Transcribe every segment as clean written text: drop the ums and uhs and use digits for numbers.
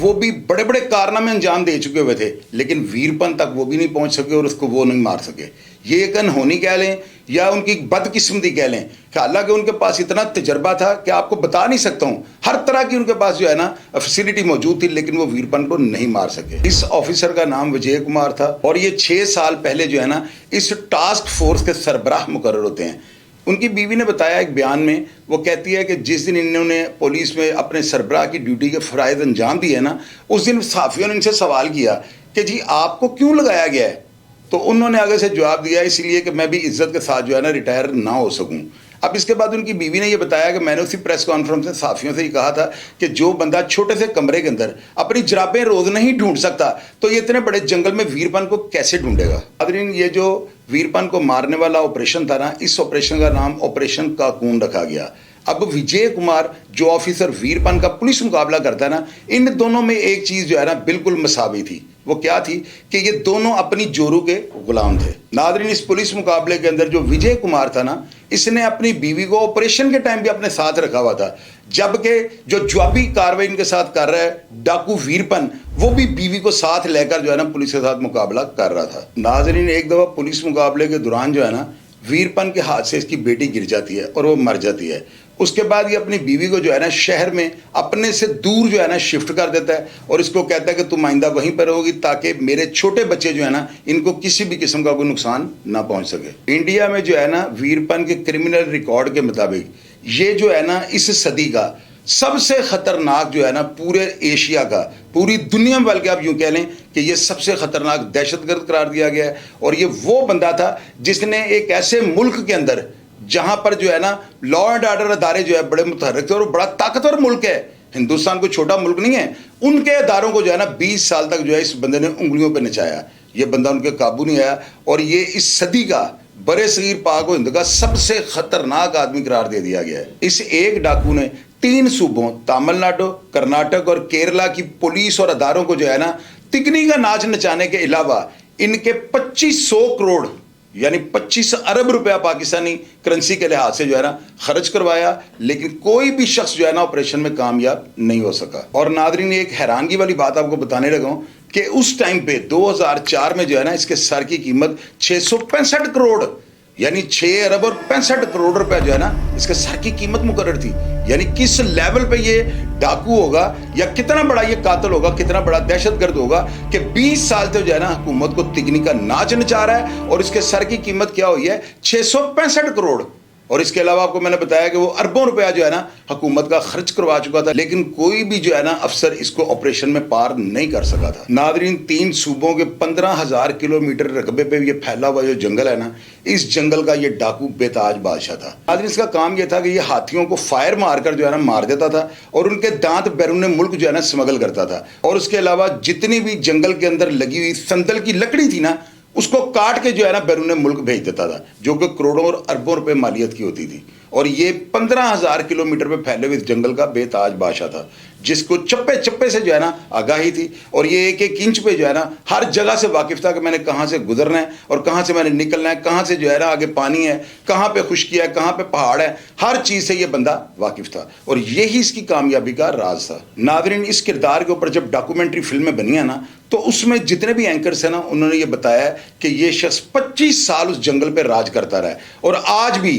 وہ بھی بڑے بڑے کارنامے انجام دے چکے ہوئے تھے، لیکن ویرپن تک وہ بھی نہیں پہنچ سکے اور اس کو وہ نہیں مار سکے. یہ ایک انہونی کہہ لیں یا ان کی بدقسمتی کہہ لیں کہ حالانکہ ان کے پاس اتنا تجربہ تھا کہ آپ کو بتا نہیں سکتا ہوں، ہر طرح کی ان کے پاس جو ہے نا فیسلٹی موجود تھی، لیکن وہ ویرپن کو نہیں مار سکے. اس آفیسر کا نام وجے کمار تھا اور یہ 6 سال پہلے جو ہے نا اس ٹاسک فورس کے سربراہ مقرر ہوتے ہیں. ان کی بیوی نے بتایا ایک بیان میں، وہ کہتی ہے کہ جس دن انہوں نے پولیس میں اپنے سربراہ کی ڈیوٹی کے فرائض انجام دیے نا، اس دن صحافیوں نے ان سے سوال کیا کہ جی آپ کو کیوں لگایا گیا ہے؟ تو انہوں نے آگے سے جواب دیا اس لیے کہ میں بھی عزت کے ساتھ جو ہے نا ریٹائر نہ ہو سکوں. اب اس کے بعد ان کی بیوی نے یہ بتایا کہ میں نے اسی پریس کانفرنس میں صحافیوں سے یہ کہا تھا کہ جو بندہ چھوٹے سے کمرے کے اندر اپنی جرابیں روز نہیں ڈھونڈ سکتا تو یہ اتنے بڑے جنگل میں ویرپن کو کیسے ڈھونڈے گا. حاضرین، یہ جو ویرپن کو مارنے والا آپریشن تھا نا، اس آپریشن کا نام آپریشن کاکون رکھا گیا. اب وجے کمار جو آفیسر ویرپن کا پولیس مقابلہ کرتا ہے نا، ان دونوں میں ایک چیز جو ہے نا بالکل مساوی تھی. وہ کیا تھی کہ یہ دونوں اپنی جورو کے غلام تھے. ناظرین، اس پولیس مقابلے کے اندر جو وجے کمار تھا نا، اس نے اپنی بیوی کو آپریشن کے ٹائم بھی اپنے ساتھ رکھا ہوا تھا، جبکہ جو جوابی کارروائی ان کے ساتھ کر رہا ہے ڈاکو ویرپن، وہ بھی بیوی کو ساتھ لے کر جو ہے نا پولیس کے ساتھ مقابلہ کر رہا تھا. ناظرین، ایک دفعہ پولیس مقابلے کے دوران جو ہے نا ویرپن کے ہاتھ سے اس کی بیٹی گر جاتی ہے اور وہ مر جاتی ہے. اس کے بعد یہ اپنی بیوی کو جو ہے نا شہر میں اپنے سے دور جو ہے نا شفٹ کر دیتا ہے اور اس کو کہتا ہے کہ تم آئندہ وہیں پر رہو گی تاکہ میرے چھوٹے بچے جو ہے نا ان کو کسی بھی قسم کا کوئی نقصان نہ پہنچ سکے. انڈیا میں جو ہے نا ویرپن کے کرمنل ریکارڈ کے مطابق یہ جو ہے نا اس صدی کا سب سے خطرناک جو ہے نا پورے ایشیا کا، پوری دنیا میں، بلکہ آپ یوں کہہ لیں کہ یہ سب سے خطرناک دہشت گرد قرار دیا گیا ہے. اور یہ وہ بندہ تھا جس نے ایک ایسے ملک کے اندر جہاں پر جو ہے نا لا اینڈ آرڈر ادارے جو ہے بڑے متحرک تھے اور بڑا طاقتور ملک ہے، ہندوستان کوئی چھوٹا ملک نہیں ہے، ان کے اداروں کو جو ہے نا 20 سال تک جو ہے اس بندے نے انگلیوں پہ نچایا. یہ بندہ ان کے قابو نہیں آیا اور یہ اس صدی کا برے صغیر پاک و ہند کا سب سے خطرناک آدمی قرار دے دیا گیا ہے. اس ایک ڈاکو نے 3 صوبوں تامل ناڈو، کرناٹک اور کیرلا کی پولیس اور اداروں کو جو ہے نا تکنی کا ناچ نچانے کے علاوہ ان کے 2500 کروڑ یعنی 25 ارب روپیہ پاکستانی کرنسی کے لحاظ سے جو ہے نا خرچ کروایا، لیکن کوئی بھی شخص جو ہے نا آپریشن میں کامیاب نہیں ہو سکا. اور ناظرین، ایک حیرانگی والی بات آپ کو بتانے لگا ہوں کہ اس ٹائم پہ 2004 میں جو ہے نا اس کے سر کی قیمت 665 کروڑ یعنی 6 ارب اور 65 کروڑ روپے جو ہے نا اس کے سر کی قیمت مقرر تھی. یعنی کس لیول پہ یہ ڈاکو ہوگا یا کتنا بڑا یہ قاتل ہوگا، کتنا بڑا دہشت گرد ہوگا کہ 20 سال سے جو ہے نا حکومت کو تکنی کا ناچ نچا رہا ہے اور اس کے سر کی قیمت کیا ہوئی ہے 665 کروڑ. اور اس کے علاوہ آپ کو میں نے بتایا کہ وہ اربوں روپیہ جو ہے نا حکومت کا خرچ کروا چکا تھا، لیکن کوئی بھی جو ہے نا افسر اس کو آپریشن میں پار نہیں کر سکا تھا. ناظرین، 3 صوبوں کے 15,000 کلومیٹر رقبے پہ یہ پھیلا ہوا جو جنگل ہے نا، اس جنگل کا یہ ڈاکو بے تاج بادشاہ تھا. ناظرین، اس کا کام یہ تھا کہ یہ ہاتھیوں کو فائر مار کر جو ہے نا مار دیتا تھا اور ان کے دانت بیرون ملک جو ہے نا اسمگل کرتا تھا. اور اس کے علاوہ جتنی بھی جنگل کے اندر لگی ہوئی سندل کی لکڑی تھی نا، اس کو کاٹ کے جو ہے نا بیرون ملک بھیج دیتا تھا، جو کہ کروڑوں اور اربوں روپے مالیت کی ہوتی تھی. اور یہ 15,000 کلومیٹر پہ پھیلے ہوئے جنگل کا بے تاج بادشاہ تھا، جس کو چپے چپے سے جو ہے نا آگاہی تھی اور یہ ایک ایک انچ پہ جو ہے نا ہر جگہ سے واقف تھا کہ میں نے کہاں سے گزرنا ہے اور کہاں سے میں نے نکلنا ہے، کہاں سے جو ہے نا آگے پانی ہے، کہاں پہ خشکی ہے، کہاں پہ پہاڑ ہے، ہر چیز سے یہ بندہ واقف تھا اور یہی اس کی کامیابی کا راز تھا. ناظرین، اس کردار کے اوپر جب ڈاکومنٹری فلمیں بنی ہیں نا تو اس میں جتنے بھی اینکرز ہیں نا انہوں نے یہ بتایا کہ یہ شخص 25 سال اس جنگل پہ راج کرتا رہا ہے اور آج بھی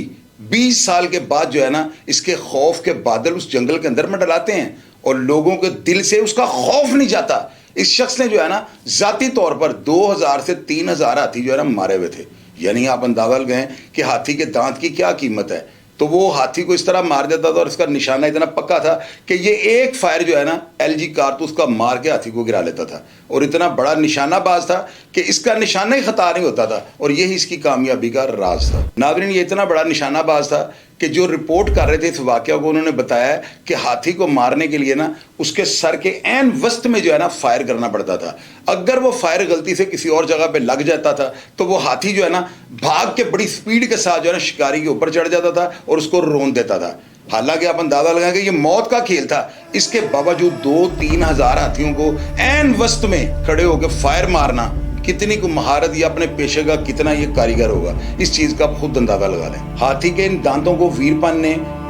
20 سال کے بعد جو ہے نا اس کے خوف کے بادل اس جنگل کے اندر منڈلاتے ہیں اور لوگوں کے دل سے اس کا خوف نہیں جاتا. اس شخص نے جو ہے نا ذاتی طور پر 2000 سے 3000 ہاتھی جو ہے نا مارے ہوئے تھے. یعنی آپ اندازہ لگائیں کہ ہاتھی کے دانت کی کیا قیمت ہے. تو وہ ہاتھی کو اس طرح مار دیتا تھا اور اس کا نشانہ اتنا پکا تھا کہ یہ ایک فائر جو ہے نا LG کارتوس کا مار کے ہاتھی کو گرا لیتا تھا اور اتنا بڑا نشانہ باز تھا کہ اس کا نشانہ ہی خطا نہیں ہوتا تھا اور یہی اس کی کامیابی کا راز تھا. ناظرین، یہ اتنا بڑا نشانہ باز تھا کہ جو رپورٹ کر رہے تھے اس واقعہ کو انہوں نے بتایا کہ ہاتھی کو مارنے کے لیے نا اس کے سر کے عین وسط میں جو ہے نا فائر کرنا پڑتا تھا. اگر وہ فائر غلطی سے کسی اور جگہ پہ لگ جاتا تھا تو وہ ہاتھی جو ہے نا بھاگ کے بڑی سپیڈ کے ساتھ جو ہے نا شکاری کے اوپر چڑھ جاتا تھا اور اس کو رون دیتا تھا. حالانکہ آپ اندازہ لگائیں کہ یہ موت کا کھیل تھا، اس کے باوجود 2-3 ہزار ہاتھیوں کو عین وسط میں کھڑے ہو کے فائر مارنا کتنی کو مہارت یا اپنے پیشے کا کتنا یہ کاریگر ہوگا، اس چیز کا آپ خود اندازہ لگا لیں. ہاتھی کے ان دانتوں کو ویرپن نے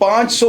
500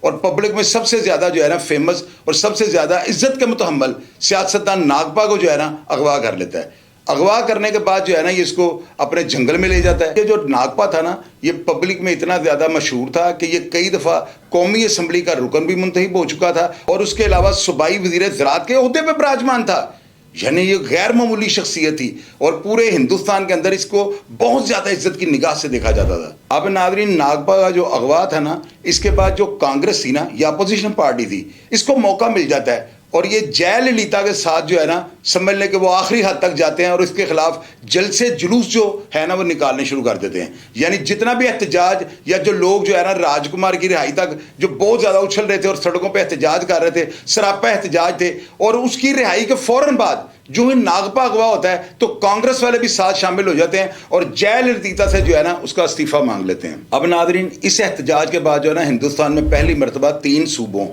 اور پبلک میں سب سے زیادہ جو ہے نا فیمس اور سب سے زیادہ عزت کے متحمل سیاستدان ناگپا کو جو ہے نا اغوا کر لیتا ہے. اغوا کرنے کے بعد جو ہے نا یہ اس کو اپنے جنگل میں لے جاتا ہے. یہ جو ناگپا تھا نا یہ پبلک میں اتنا زیادہ مشہور تھا کہ یہ کئی دفعہ قومی اسمبلی کا رکن بھی منتخب ہو چکا تھا اور اس کے علاوہ صوبائی وزیر زراعت کے عہدے پہ براجمان تھا. یعنی یہ غیر معمولی شخصیت تھی اور پورے ہندوستان کے اندر اس کو بہت زیادہ عزت کی نگاہ سے دیکھا جاتا تھا. اب ناظرین ناگپا کا جو اغوا تھا نا اس کے بعد جو کانگریس تھی نا یا اپوزیشن پارٹی تھی اس کو موقع مل جاتا ہے اور یہ جے للیتا کے ساتھ جو ہے نا سمجھ لیں کہ وہ آخری حد تک جاتے ہیں اور اس کے خلاف جلسے جلوس جو ہے نا وہ نکالنے شروع کر دیتے ہیں. یعنی جتنا بھی احتجاج یا جو لوگ جو ہے نا راج کمار کی رہائی تک جو بہت زیادہ اچھل رہے تھے اور سڑکوں پہ احتجاج کر رہے تھے سراپا احتجاج تھے اور اس کی رہائی کے فوراً بعد جو ہی ناگپا اغوا ہوتا ہے تو کانگریس والے بھی ساتھ شامل ہو جاتے ہیں اور جے للیتا سے جو ہے نا اس کا استعفیٰ مانگ لیتے ہیں. اب ناظرین اس احتجاج کے بعد جو ہے نا ہندوستان میں پہلی مرتبہ 3 صوبوں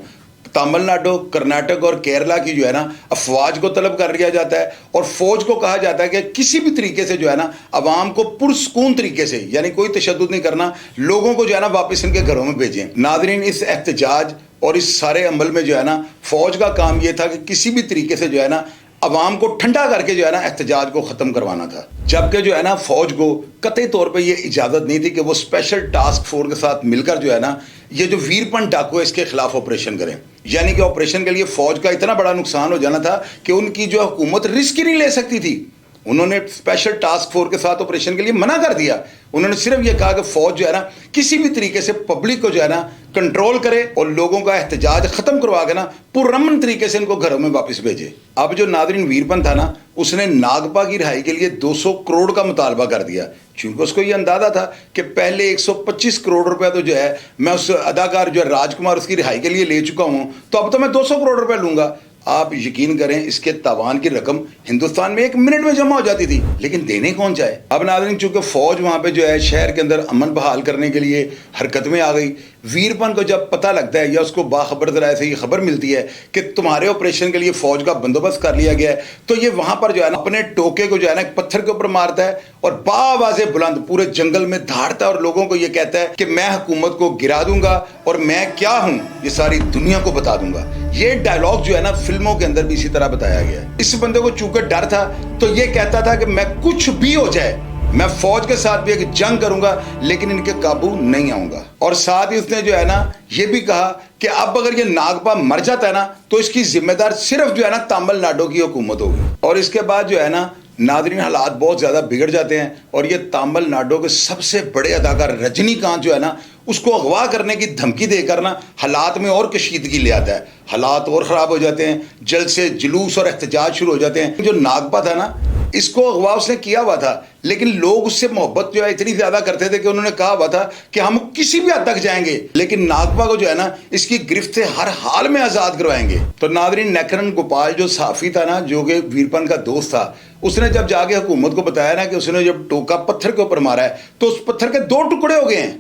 تامل ناڈو کرناٹک اور کیرلا کی جو ہے نا افواج کو طلب کر لیا جاتا ہے اور فوج کو کہا جاتا ہے کہ کسی بھی طریقے سے جو ہے نا عوام کو پرسکون طریقے سے یعنی کوئی تشدد نہیں کرنا لوگوں کو جو ہے نا واپس ان کے گھروں میں بھیجیں. ناظرین اس احتجاج اور اس سارے عمل میں جو ہے نا فوج کا کام یہ تھا کہ کسی بھی طریقے سے جو ہے نا عوام کو ٹھنڈا کر کے جو ہے نا احتجاج کو ختم کروانا تھا. جبکہ جو ہے نا فوج کو قطعی طور پہ یہ اجازت نہیں تھی کہ وہ اسپیشل ٹاسک فورس کے ساتھ مل کر جو ہے نا یہ جو ویرپن ڈاکو ہے اس کے خلاف آپریشن کریں. یعنی کہ آپریشن کے لیے فوج کا اتنا بڑا نقصان ہو جانا تھا کہ ان کی جو حکومت رسک ہی نہیں لے سکتی تھی. انہوں نے اسپیشل ٹاسک فورس کے ساتھ آپریشن کے لیے منع کر دیا. انہوں نے صرف یہ کہا کہ فوج جو ہے نا کسی بھی طریقے سے پبلک کو جو ہے نا کنٹرول کرے اور لوگوں کا احتجاج ختم کروا کے نا پرامن طریقے سے ان کو گھروں میں واپس بھیجے. اب جو ناظرین ویرپن تھا نا اس نے ناگپا کی رہائی کے لیے 200 کروڑ کا مطالبہ کر دیا. چونکہ اس کو یہ اندازہ تھا کہ پہلے 125 کروڑ روپے تو جو ہے میں اس اداکار جو ہے راج کمار اس کی رہائی کے لیے لے چکا ہوں تو اب تو میں 200 کروڑ روپے لوں گا. آپ یقین کریں اس کے تاوان کی رقم ہندوستان میں 1 منٹ میں جمع ہو جاتی تھی لیکن دینے کون چاہے. اب ناظرین چونکہ فوج وہاں پہ جو ہے شہر کے اندر امن بحال کرنے کے لیے حرکت میں آ گئی. ویرپن کو جب پتہ لگتا ہے یا اس کو باخبر ذرائع سے یہ خبر ملتی ہے کہ تمہارے آپریشن کے لیے فوج کا بندوبست کر لیا گیا ہے تو یہ وہاں پر جو ہے نا اپنے ٹوکے کو جو ہے نا ایک پتھر کے اوپر مارتا ہے اور باآواز بلند پورے جنگل میں دھاڑتا ہے اور لوگوں کو یہ کہتا ہے کہ میں حکومت کو گرا دوں گا اور میں کیا ہوں یہ ساری دنیا کو بتا دوں گا. یہ ڈائلاگ جو ہے نا فلموں کے اندر بھی اسی طرح بتایا گیا ہے. اس بندے کو چونکہ ڈر تھا تو یہ کہتا تھا کہ میں کچھ بھی ہو جائے میں فوج کے ساتھ بھی ایک جنگ کروں گا لیکن ان کے قابو نہیں آؤں گا. اور ساتھ ہی اس نے جو ہے نا یہ بھی کہا کہ اب اگر یہ ناگپا مر جاتا ہے نا تو اس کی ذمہ دار صرف جو ہے نا تامل ناڈو کی حکومت ہوگی. اور اس کے بعد جو ہے نا ناظرین حالات بہت زیادہ بگڑ جاتے ہیں اور یہ تامل ناڈو کے سب سے بڑے اداکار رجنی کانت جو ہے نا اس کو اغوا کرنے کی دھمکی دے کر نا حالات میں اور کشیدگی لے آتا ہے. حالات اور خراب ہو جاتے ہیں جلسے جلوس اور احتجاج شروع ہو جاتے ہیں. جو ناگپا تھا نا اس کو اغوا اس نے کیا ہوا تھا لیکن لوگ اس سے محبت جو ہے اتنی زیادہ کرتے تھے کہ انہوں نے کہا ہوا تھا کہ ہم کسی بھی حد تک جائیں گے لیکن ناگپا کو جو ہے نا اس کی گرفت سے ہر حال میں آزاد کروائیں گے. تو ناظرین نیکرن گوپال جو صحافی تھا نا جو کہ ویرپن کا دوست تھا اس نے جب جا کے حکومت کو بتایا نا کہ اس نے جب ٹوکا پتھر کے اوپر مارا ہے تو اس پتھر کے 2 ٹکڑے ہو گئے ہیں.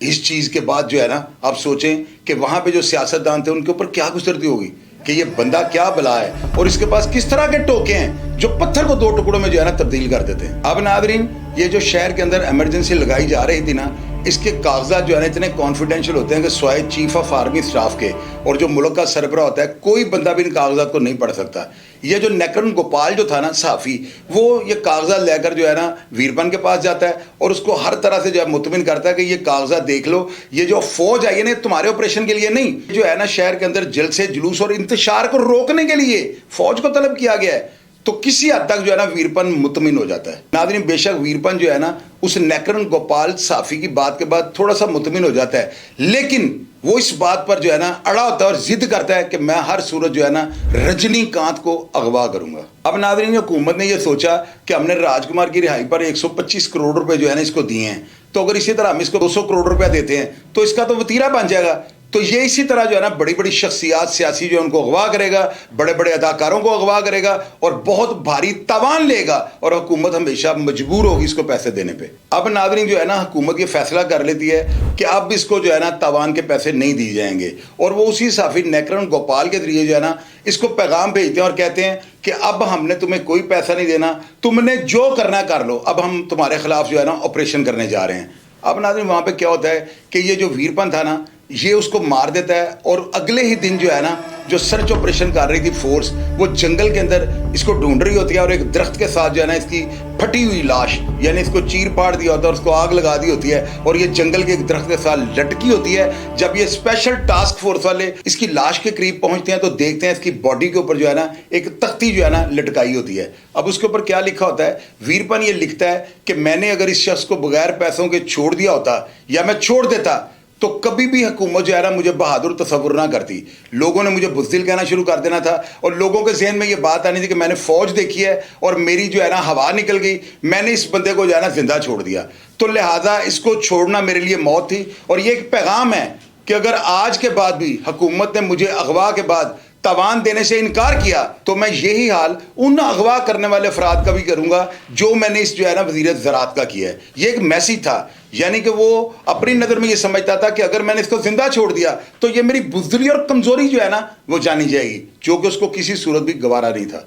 اس چیز کے بعد جو ہے نا آپ سوچیں کہ وہاں پہ جو سیاستدان تھے ان کے اوپر کیا گزرتی ہوگی کہ یہ بندہ کیا بلا ہے اور اس کے پاس کس طرح کے ٹوکے ہیں جو پتھر کو 2 ٹکڑوں میں جو ہے نا تبدیل کر دیتے ہیں. اب ناظرین یہ جو شہر کے اندر ایمرجنسی لگائی جا رہی تھی نا اس کے کاغذات جو ہے نا اتنے کانفیڈینشیل ہوتے ہیں کہ سوائے چیف آف آرمی اسٹاف کے اور جو ملک کا سربراہ ہوتا ہے کوئی بندہ بھی ان کاغذات کو نہیں پڑھ سکتا. یہ جو نیکرن گوپال جو تھا نا صحافی وہ یہ کاغذات لے کر جو ہے نا ویرپن کے پاس جاتا ہے اور اس کو ہر طرح سے جو ہے مطمئن کرتا ہے کہ یہ کاغذات دیکھ لو یہ جو فوج آئی ہے نا تمہارے آپریشن کے لیے نہیں جو ہے نا شہر کے اندر جلسے جلوس اور انتشار کو روکنے کے لیے فوج کو طلب کیا گیا ہے. تو کسی حد تک جو ہے نا ویرپن مطمئن ہو جاتا ہے. ناظرین بے شک ویرپن جو ہے نا اس نیکرن گوپال صحافی کی بات کے بعد تھوڑا سا مطمئن ہو جاتا ہے لیکن وہ اس بات پر جو ہے نا اڑا ہوتا ہے اور ضد کرتا ہے کہ میں ہر صورت جو ہے نا رجنی کانت کو اغوا کروں گا. اب ناظرین حکومت نے یہ سوچا کہ ہم نے راج کمار کی رہائی پر 125 کروڑ روپے جو ہے نا اس کو دیے ہیں تو اگر اسی طرح ہم اس کو 200 کروڑ روپے دیتے ہیں تو اس کا تو وتیرہ بن جائے گا. تو یہ اسی طرح جو ہے نا بڑی بڑی شخصیات سیاسی جو ان کو اغوا کرے گا بڑے بڑے اداکاروں کو اغوا کرے گا اور بہت بھاری تاوان لے گا اور حکومت ہمیشہ مجبور ہوگی اس کو پیسے دینے پہ. اب ناظرین جو ہے نا حکومت یہ فیصلہ کر لیتی ہے کہ اب اس کو جو ہے نا تاوان کے پیسے نہیں دیے جائیں گے اور وہ اسی صحافی نیکرن گوپال کے ذریعے جو ہے نا اس کو پیغام بھیجتے ہیں اور کہتے ہیں کہ اب ہم نے تمہیں کوئی پیسہ نہیں دینا تم نے جو کرنا کر لو اب ہم تمہارے خلاف جو ہے نا آپریشن کرنے جا رہے ہیں. اب ناظرین وہاں پہ کیا ہوتا ہے کہ یہ جو ویرپن تھا نا یہ اس کو مار دیتا ہے اور اگلے ہی دن جو ہے نا جو سرچ آپریشن کر رہی تھی فورس وہ جنگل کے اندر اس کو ڈھونڈ رہی ہوتی ہے اور ایک درخت کے ساتھ جو ہے نا اس کی پھٹی ہوئی لاش یعنی اس کو چیر پاڑ دیا ہوتا ہے اور اس کو آگ لگا دی ہوتی ہے اور یہ جنگل کے ایک درخت کے ساتھ لٹکی ہوتی ہے. جب یہ اسپیشل ٹاسک فورس والے اس کی لاش کے قریب پہنچتے ہیں تو دیکھتے ہیں اس کی باڈی کے اوپر جو ہے نا ایک تختی جو ہے نا لٹکائی ہوتی ہے. اب اس کے اوپر کیا لکھا ہوتا ہے؟ ویرپن یہ لکھتا ہے کہ میں نے اگر اس شخص کو بغیر پیسوں کے چھوڑ دیا ہوتا یا میں چھوڑ دیتا تو کبھی بھی حکومت جو ہے نا مجھے بہادر تصور نہ کرتی. لوگوں نے مجھے بزدل کہنا شروع کر دینا تھا اور لوگوں کے ذہن میں یہ بات آنی تھی کہ میں نے فوج دیکھی ہے اور میری جو ہے نا ہوا نکل گئی, میں نے اس بندے کو جو ہے نا زندہ چھوڑ دیا, تو لہٰذا اس کو چھوڑنا میرے لیے موت تھی. اور یہ ایک پیغام ہے کہ اگر آج کے بعد بھی حکومت نے مجھے اغوا کے بعد تاوان دینے سے انکار کیا تو میں یہی حال ان اغوا کرنے والے افراد کا بھی کروں گا جو میں نے اس جو ہے نا وزیر زراعت کا کیا ہے. یہ ایک میسیج تھا, یعنی کہ وہ اپنی نظر میں یہ سمجھتا تھا کہ اگر میں نے اس کو زندہ چھوڑ دیا تو یہ میری بزدلی اور کمزوری جو ہے نا وہ جانی جائے گی, جو کہ اس کو کسی صورت بھی گوارا نہیں تھا.